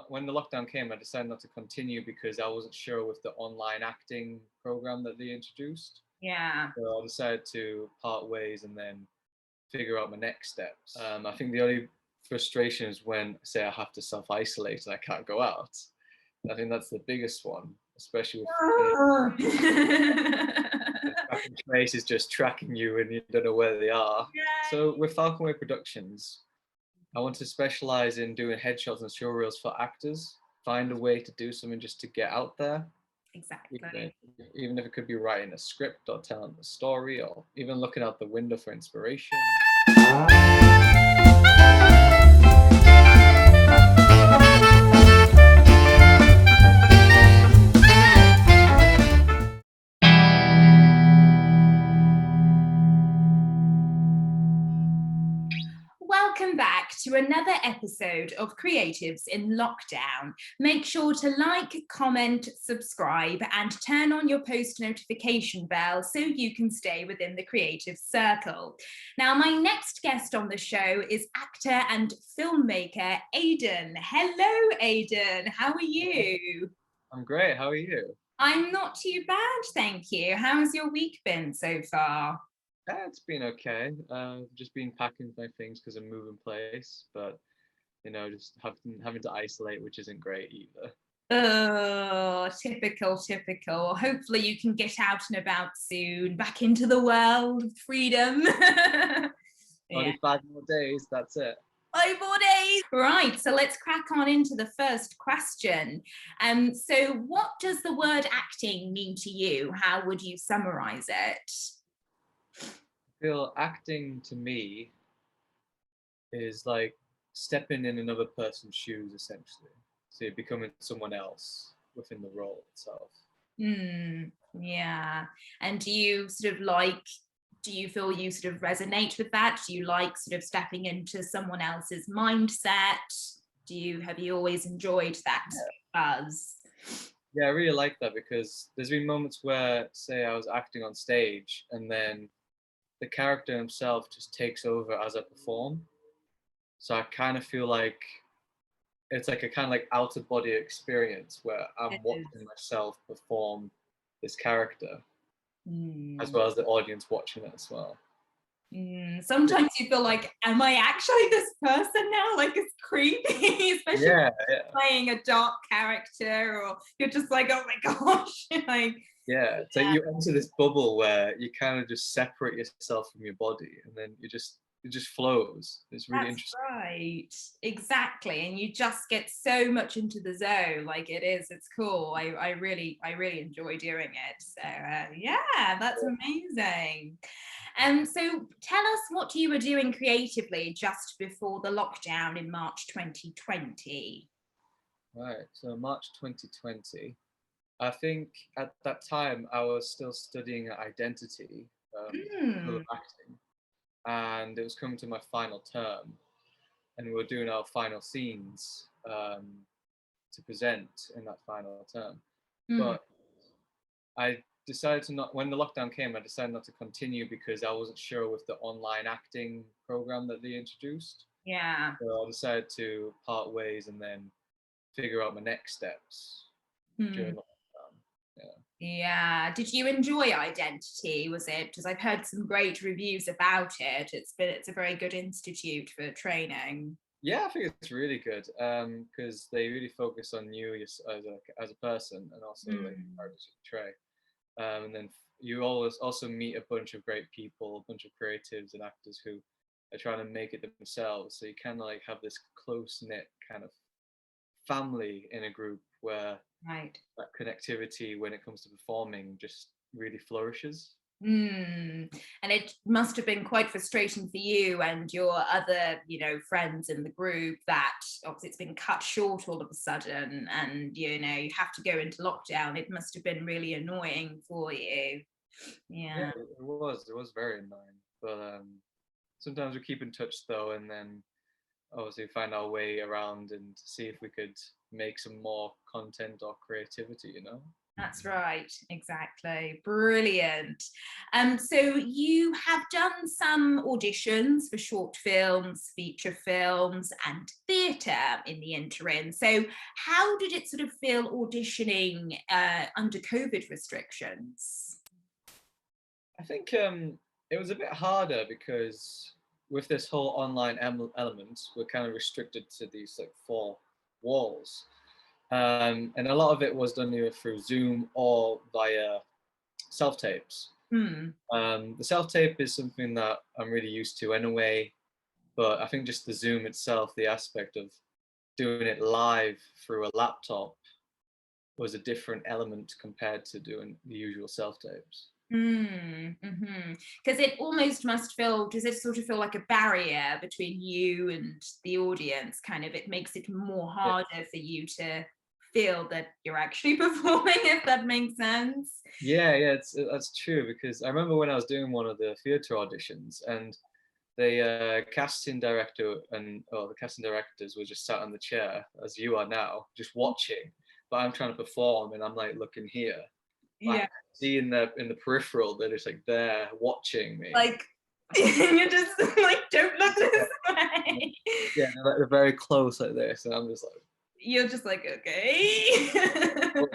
When the lockdown came, I decided not to continue because I wasn't sure with the online acting program that they introduced. Yeah. So I decided to part ways and then figure out my next steps. I think the only frustration is when, say, I have to self-isolate and I can't go out. I think that's the biggest one, especially with track and trace is just tracking you and you don't know where they are. Yeah. So with Falconway Productions, I want to specialize in doing headshots and showreels for actors. Find a way to do something just to get out there. Exactly. Even if it could be writing a script or telling a story or even looking out the window for inspiration. Welcome back to another episode of Creatives in Lockdown. Make sure to like, comment, subscribe, and turn on your post notification bell so you can stay within the creative circle. Now, my next guest on the show is actor and filmmaker Aidan. Hello, Aidan. How are you? I'm great. How are you? I'm not too bad, thank you. How's your week been so far? Yeah, it's been okay. Just been packing my things because I'm moving place, but just having to isolate, which isn't great either. Oh, typical. Hopefully you can get out and about soon, back into the world of freedom. Only 5 more days, that's it. 5 more days. Right, so let's crack on into the first question. So what does the word acting mean to you? How would you summarize it? I feel acting to me is like stepping in another person's shoes, essentially. So you're becoming someone else within the role itself. Yeah. And do you feel you sort of resonate with that? Do you like sort of stepping into someone else's mindset? Have you always enjoyed that buzz? Yeah, I really like that because there's been moments where, say, I was acting on stage and then the character himself just takes over as I perform. So I kind of feel like it's like a kind of like out of body experience where I'm watching myself perform this character as well as the audience watching it as well. Sometimes you feel like, am I actually this person now? Like, it's creepy, especially playing a dark character, or you're just like, oh my gosh. So you enter this bubble where you kind of just separate yourself from your body and then it just flows. It's really interesting. Right, exactly. And you just get so much into the zone. It's cool. I really enjoy doing it. So yeah, that's amazing. So tell us what you were doing creatively just before the lockdown in March 2020. Right, so March 2020. I think at that time I was still studying identity, for acting, and it was coming to my final term, and we were doing our final scenes to present in that final term. But I decided to not, when the lockdown came, I decided not to continue because I wasn't sure with the online acting program that they introduced. Yeah. So I decided to part ways and then figure out my next steps during lockdown. Yeah. Did you enjoy Identity? Was it, because I've heard some great reviews about it. It's a very good institute for training. Yeah, I think it's really good because they really focus on you as a person and also like the characters you portray. And then you always also meet a bunch of great people, a bunch of creatives and actors who are trying to make it themselves. So you kind of like have this close knit kind of family in a group where that connectivity when it comes to performing just really flourishes. And it must have been quite frustrating for you and your other, friends in the group that obviously it's been cut short all of a sudden and, you have to go into lockdown. It must have been really annoying for you. Yeah, it was very annoying. But sometimes we keep in touch though, and then obviously find our way around and see if we could make some more content or creativity. That's right, exactly. Brilliant. So you have done some auditions for short films, feature films, and theatre in the interim. So how did it sort of feel auditioning under COVID restrictions? I think it was a bit harder because with this whole online element, we're kind of restricted to these like four walls. And a lot of it was done either through Zoom or via self-tapes. Hmm. The self-tape is something that I'm really used to anyway, but I think just the Zoom itself, the aspect of doing it live through a laptop was a different element compared to doing the usual self-tapes. Because it almost must feel, does it sort of feel like a barrier between you and the audience? Kind of, it makes it more Yeah, harder for you to feel that you're actually performing, if that makes sense. yeah, that's true because I remember when I was doing one of the theatre auditions and the casting director and the casting directors were just sat on the chair as you are now, just watching. But I'm trying to perform and I'm like looking here. I Yeah, can see in the peripheral that it's like they're watching me. like you're just like, don't look this way. Yeah, they're very close like this, and I'm just like, You're just like, okay. oh,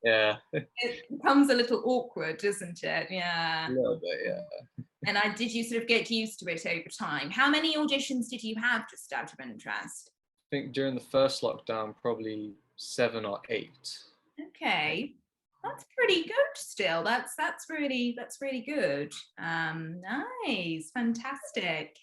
yeah, a It becomes a little awkward, doesn't it? Yeah. little bit, yeah. And did you sort of get used to it over time? How many auditions did you have, just out of interest? I think during the first lockdown, probably 7 or 8. Okay, that's pretty good still. That's really good. Nice, fantastic.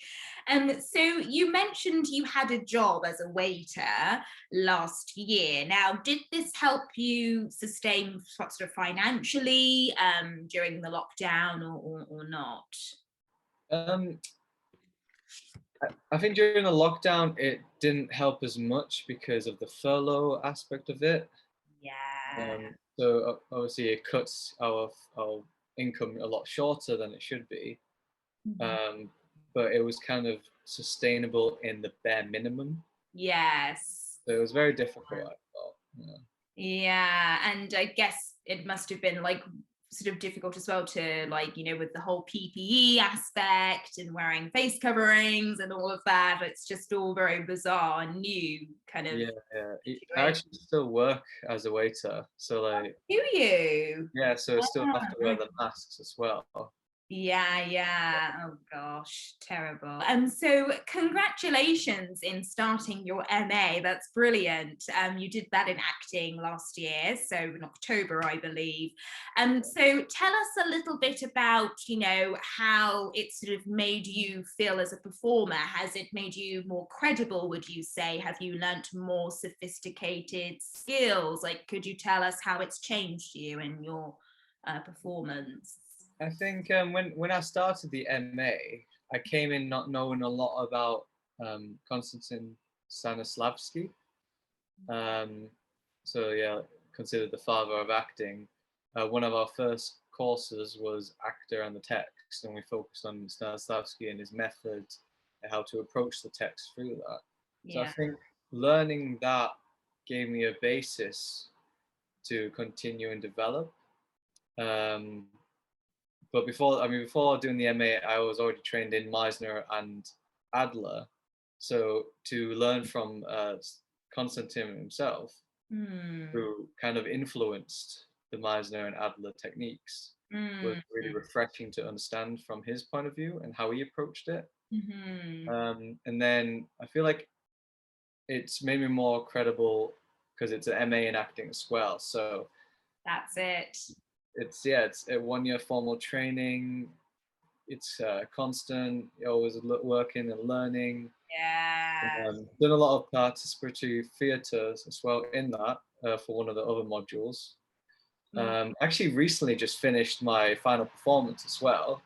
So you mentioned you had a job as a waiter last year. Now, did this help you sustain sort of financially during the lockdown, or not? Um, I think during the lockdown, it didn't help as much because of the furlough aspect of it. Yeah. So obviously, it cuts our income a lot shorter than it should be. Mhm. Um, but it was kind of sustainable in the bare minimum. Yes. So it was very difficult, I thought. Yeah. Yeah, and I guess it must have been like sort of difficult as well to, like, with the whole PPE aspect and wearing face coverings and all of that. It's just all very bizarre and new kind of Yeah, yeah. I situation. actually still work as a waiter, so like, Do you? yeah, so I still have to wear Ah, the masks as well. yeah, yeah. Oh gosh, terrible. So congratulations in starting your MA. That's brilliant. You did that in acting last year, so in October, I believe. So tell us a little bit about, how it sort of made you feel as a performer. Has it made you more credible, would you say? Have you learnt more sophisticated skills? Like, could you tell us how it's changed you in your performance? I think when I started the MA, I came in not knowing a lot about Konstantin Stanislavski. Um, so yeah, considered the father of acting. One of our first courses was Actor and the Text, and we focused on Stanislavski and his method and how to approach the text through that. So I Yeah. think learning that gave me a basis to continue and develop. Um, but before doing the MA, I was already trained in Meisner and Adler. So to learn from Konstantin himself, Mm, who kind of influenced the Meisner and Adler techniques, was mm, really refreshing to understand from his point of view and how he approached it. mhm. And then I feel like it's made me more credible because it's an MA in acting as well. So That's it. it's a 1 year formal training. It's constant. You're always working and learning. Yeah. Done a lot of participatory theatres as well in that for one of the other modules. Mm. Actually, recently just finished my final performance as well.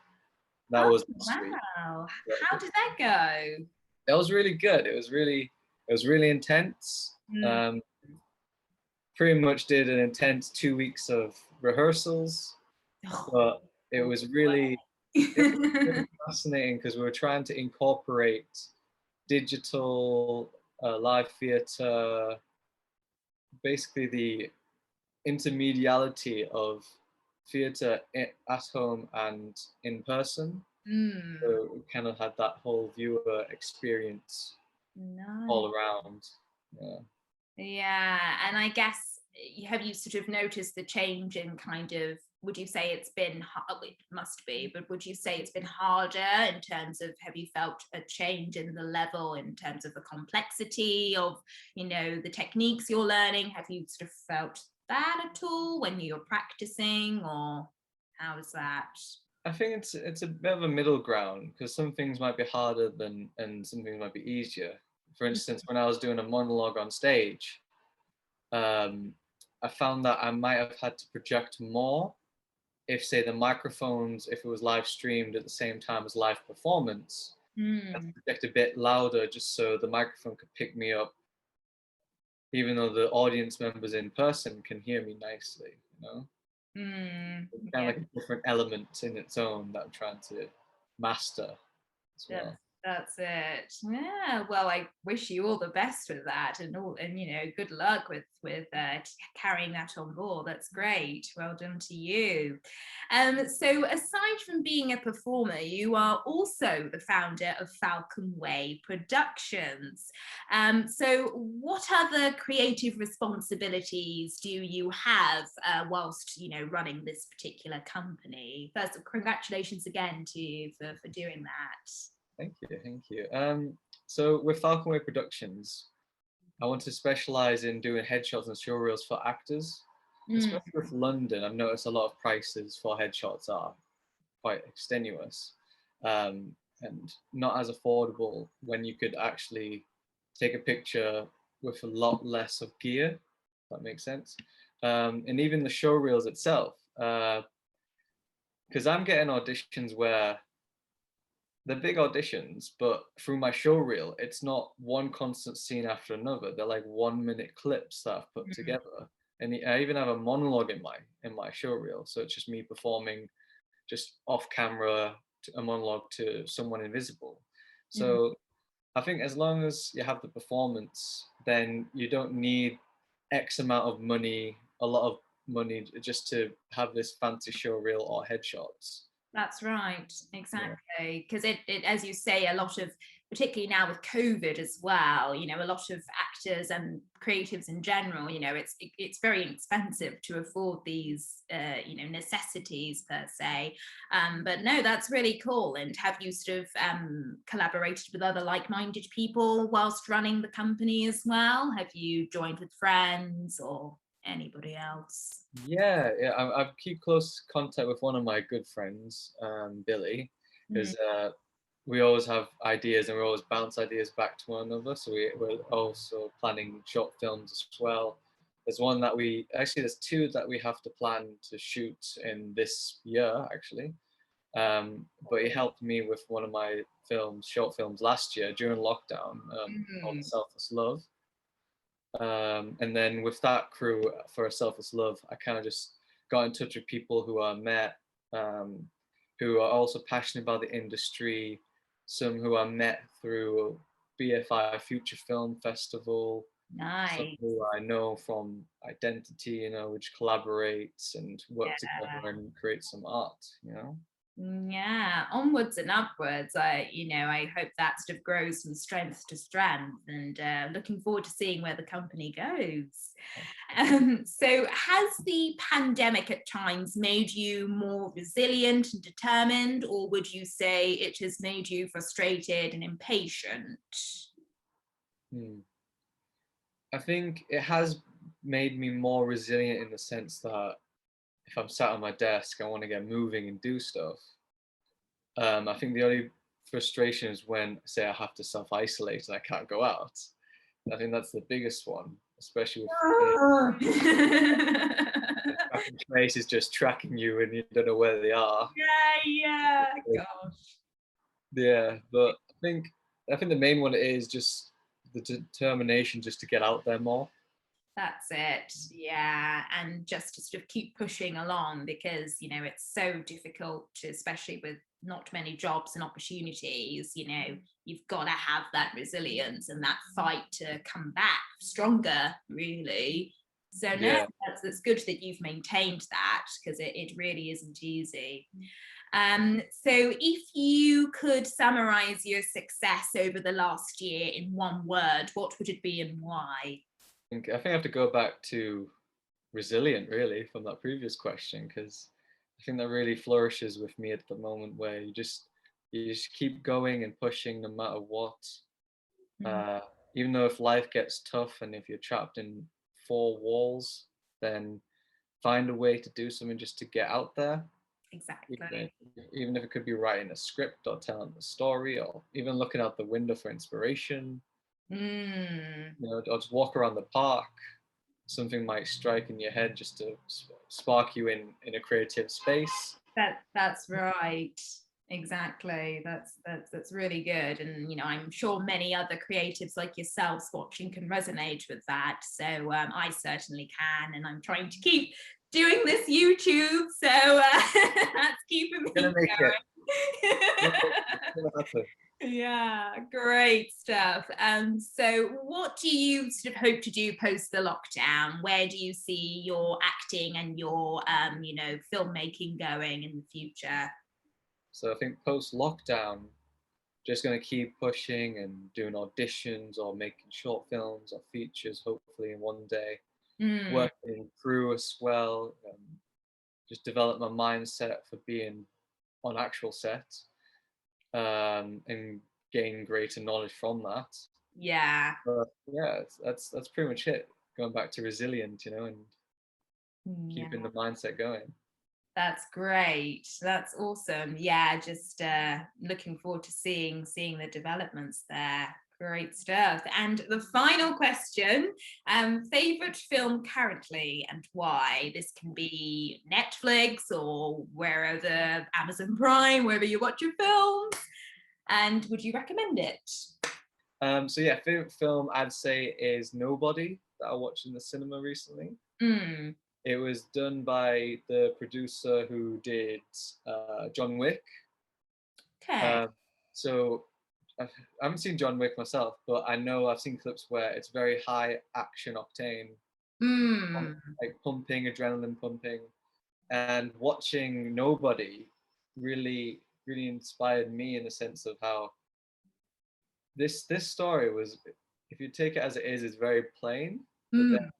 That Oh, was last week. wow. How did that go? That was really good. It was really intense. Mm. Um, Pretty much did an intense 2 weeks of rehearsals, Oh, but it no was really way. fascinating because we were trying to incorporate digital live theatre, basically the intermediality of theatre at home and in person. So we kind of had that whole viewer experience Nice. all around. Yeah. Yeah, and I guess have you sort of noticed the change in kind of, would you say it's been, it must be, but would you say it's been harder in terms of, have you felt a change in the level in terms of the complexity of, you know, the techniques you're learning? Have you sort of felt that at all when you're practicing, or how is that? I think it's a bit of a middle ground, because some things might be harder than and some things might be easier. For instance, when I was doing a monologue on stage, I found that I might have had to project more if, say, the microphones, if it was live streamed at the same time as live performance, I had to project a bit louder just so the microphone could pick me up, even though the audience members in person can hear me nicely, you know? It's kind of Yeah. like a different element in its own that I'm trying to master as well. That's it. Yeah. Well, I wish you all the best with that, and all, and you know, good luck with carrying that on board. That's great. Well done to you. So aside from being a performer, you are also the founder of Falcon Way Productions. So what other creative responsibilities do you have whilst, you know, running this particular company? First, congratulations again to you for doing that. Thank you, thank you. So with Falcon Way Productions, I want to specialize in doing headshots and showreels for actors, especially with London. I've noticed a lot of prices for headshots are quite extenuous, and not as affordable when you could actually take a picture with a lot less of gear, if that makes sense. And even the showreels itself, because I'm getting auditions where they're big auditions, but through my show reel, it's not one constant scene after another. They're like 1 minute clips that I've put together. And I even have a monologue in my show reel. So it's just me performing just off camera a monologue to someone invisible. So I think as long as you have the performance, then you don't need X amount of money, a lot of money just to have this fancy show reel or headshots. That's right, exactly. Because it, as you say, a lot of, particularly now with COVID as well, you know, a lot of actors and creatives in general, you know, it's very expensive to afford these, you know, necessities per se. But no, that's really cool. And have you sort of collaborated with other like-minded people whilst running the company as well? Have you joined with friends or anybody else? Yeah, I keep close contact with one of my good friends, Billy, because we always have ideas and we always bounce ideas back to one another. So we're also planning short films as well. There's one that there's two that we have to plan to shoot in this year, actually. But he helped me with one of my short films last year during lockdown, called Selfless Love. And then with that crew for a Selfless Love, I kind of just got in touch with people who I met, who are also passionate about the industry, some who I met through BFI Future Film Festival, some Nice. who I know from Identity, you know, which collaborates and work together and create some art, you know. Yeah, onwards and upwards. I hope that sort of grows from strength to strength, and looking forward to seeing where the company goes. So has the pandemic at times made you more resilient and determined, or would you say it has made you frustrated and impatient? I think it has made me more resilient in the sense that if I'm sat on my desk, I want to get moving and do stuff. I think the only frustration is when, say, I have to self-isolate and I can't go out. I think that's the biggest one, especially with tracking traces just tracking you and you don't know where they are. Yeah, gosh. Yeah, but I think the main one is just the determination just to get out there more. That's it. Yeah. And just to sort of keep pushing along, because, you know, it's so difficult, especially with not many jobs and opportunities. You know, you've got to have that resilience and that fight to come back stronger, really. So no, Yeah. that's good that you've maintained that, because it really isn't easy. So if you could summarize your success over the last year in one word, what would it be and why? I think I have to go back to resilient, really, from that previous question, because I think that really flourishes with me at the moment, where you just keep going and pushing no matter what. Uh, Even though if life gets tough and if you're trapped in four walls, then find a way to do something just to get out there. Exactly. Even if it could be writing a script or telling a story or even looking out the window for inspiration, or just walk around the park. Something might strike in your head just to spark you in a creative space. That's right. Exactly. That's really good. And I'm sure many other creatives like yourselves watching can resonate with that. So I certainly can, and I'm trying to keep doing this YouTube. So that's keeping me going. Yeah, great stuff. So what do you sort of hope to do post the lockdown? Where do you see your acting and your filmmaking going in the future? So I think post lockdown, just going to keep pushing and doing auditions or making short films or features, hopefully in one day. Working in crew as well. Just develop my mindset for being on actual sets, and gain greater knowledge from that. Yeah. But yeah, that's pretty much it. Going back to resilient, and keeping the mindset going. That's great. That's awesome. Yeah, just looking forward to seeing the developments there. Great stuff. And the final question, favorite film currently and why? This can be Netflix or wherever, Amazon Prime, wherever you watch your films. And would you recommend it? So yeah, favorite film I'd say is Nobody, that I watched in the cinema recently. It was done by the producer who did John Wick. Okay. So I haven't seen John Wick myself, but I know I've seen clips where it's very high action octane, like pumping, adrenaline pumping, and watching Nobody really, really inspired me in the sense of how this story was. If you take it as it is, it's very plain, but then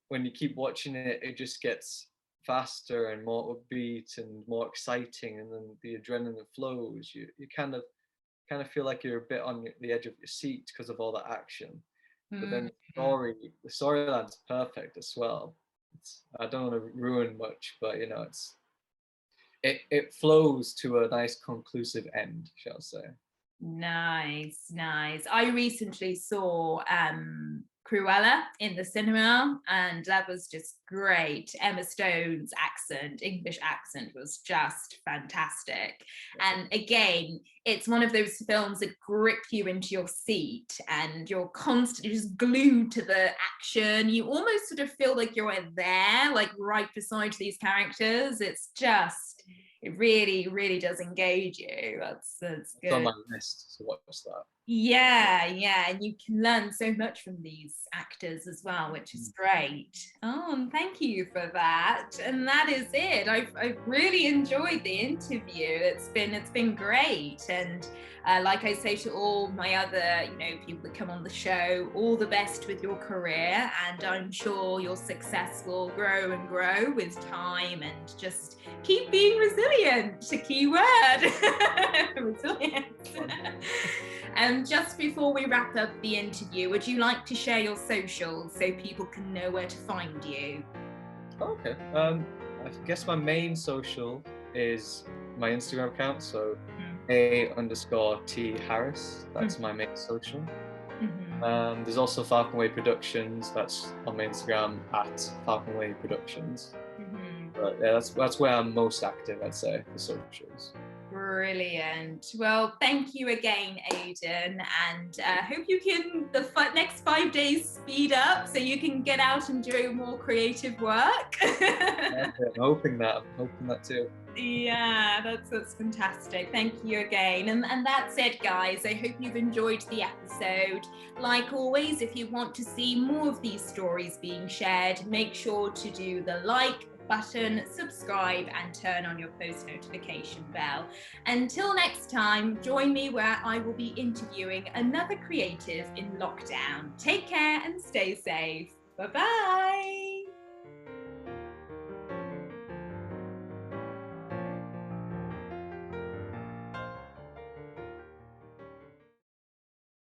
when you keep watching it, it just gets faster and more upbeat and more exciting, and then the adrenaline flows. You kind of feel like you're a bit on the edge of your seat because of all that action. But then the storyline's perfect as well. I don't want to ruin much, but it flows to a nice conclusive end, shall I say. Nice. I recently saw Cruella in the cinema, and that was just great. Emma Stone's English accent, was just fantastic. And again, it's one of those films that grip you into your seat, and you're constantly just glued to the action. You almost sort of feel like you're there, like right beside these characters. It really, really does engage you. That's good. It's on my list to watch that. Yeah, and you can learn so much from these actors as well, which is great. Oh, and thank you for that. And that is it. I've really enjoyed the interview. It's been great. And like I say to all my other people that come on the show, all the best with your career, and I'm sure your success will grow and grow with time, and just keep being resilient. A key word. Resilient. And just before we wrap up the interview, would you like to share your socials so people can know where to find you? Okay. I guess my main social is my Instagram account, so A_T Harris. That's my main social. There's also Falcon Way Productions. That's on my Instagram at Falcon Way Productions. But yeah, that's where I'm most active, I'd say, for socials. Brilliant. Well, thank you again, Aidan, and hope you can next 5 days speed up so you can get out and do more creative work. I'm hoping that too. Yeah, that's fantastic. Thank you again. And that's it, guys. I hope you've enjoyed the episode. Like always, if you want to see more of these stories being shared, make sure to do the like button, subscribe, and turn on your post notification bell. Until next time, join me where I will be interviewing another creative in lockdown. Take care and stay safe. Bye-bye.